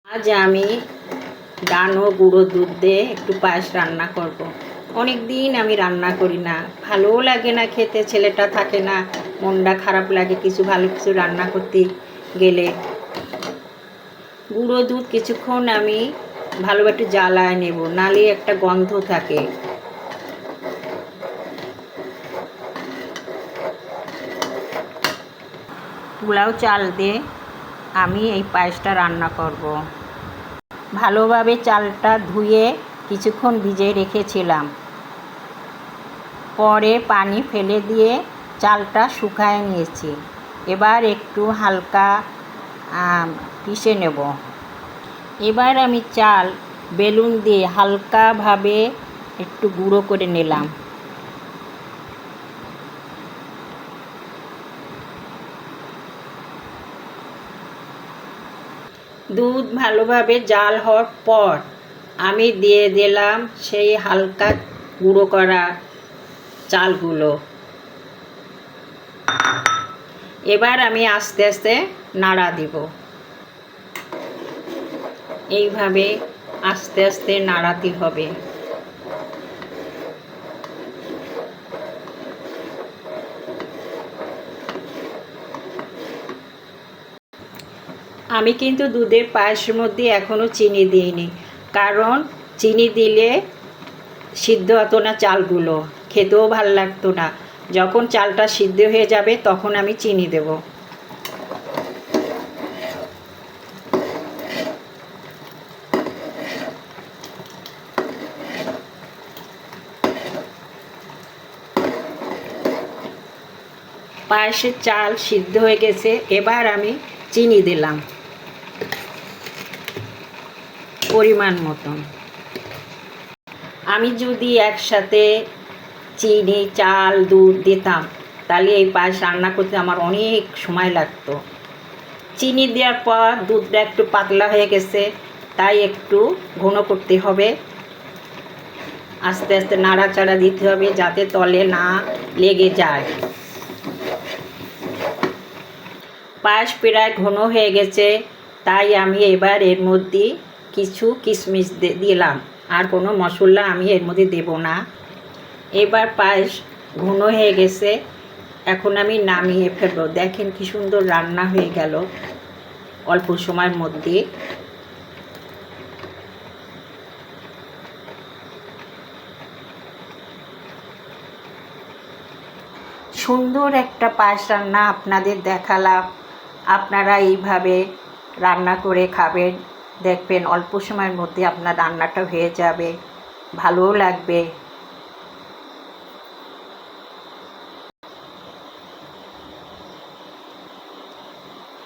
আজ আমি ডান ও গুঁড়ো দুধ দিয়ে একটু পায়েস রান্না করব। অনেক দিন আমি রান্না করি না, ভালোও লাগে না খেতে, ছেলেটা থাকে না, মনটা খারাপ লাগে কিছু ভালো কিছু রান্না করতে গেলে। গুঁড়ো দুধ কিছুক্ষণ আমি ভালো একটু জ্বালায় নেব, নালে একটা গন্ধ থাকে। পোলাও চাল দিয়ে আমি এই পায়েসটা রান্না করব। ভালোভাবে চালটা ধুয়ে কিছুক্ষণ ভিজিয়ে রেখেছিলাম, পরে পানি ফেলে দিয়ে চালটা শুকায় নিয়েছি। এবার একটু হালকা পিষে নেব। এবার আমি চাল বেলুন দিয়ে হালকাভাবে একটু গুঁড়ো করে নিলাম। দুধ ভালোভাবে জাল হওয়ার পর আমি দিয়ে দিলাম সেই হালকা গুঁড়ো করা চালগুলো। এবার আমি আস্তে আস্তে নাড়া দিব। এইভাবে আস্তে আস্তে নাড়াতে হবে। আমি কিন্তু দুধের পায়েসের মধ্যে এখনও চিনি দিইনি, কারণ চিনি দিলে সিদ্ধ হতো না চালগুলো, খেতেও ভাল লাগতো না। যখন চালটা সিদ্ধ হয়ে যাবে তখন আমি চিনি দেব। পায়েসের চাল সিদ্ধ হয়ে গেছে, এবার আমি চিনি দিলাম পরিমাণ মতন। আমি যদি একসাথে চিনি, চাল, দুধ দিতাম তাহলে এই পায়েস রান্না করতে আমার অনেক সময় লাগতো। চিনি দেওয়ার পর দুধটা একটু পাতলা হয়ে গেছে, তাই একটু ঘন করতে হবে। আস্তে আস্তে নাড়াচাড়া দিতে হবে যাতে তলে না লেগে যায়। পায়েস প্রায় ঘন হয়ে গেছে, তাই আমি এবার এর মধ্যে কিছু কিশমিশ দিলাম। আর কোনো মশলা আমি এর মধ্যে দেব না। এবার পায়েস ঘন হয়ে গেছে, এখন আমি নামিয়ে ফেলবো। দেখেন কি সুন্দর রান্না হয়ে গেল অল্প সময়ের মধ্যে। সুন্দর একটা পায়েস রান্না আপনাদের দেখালাম। আপনারা এইভাবে রান্না করে খাবেন, দেখবেন অল্প সময়ের মধ্যে আপনার রান্নাটা হয়ে যাবে, ভালোও লাগবে।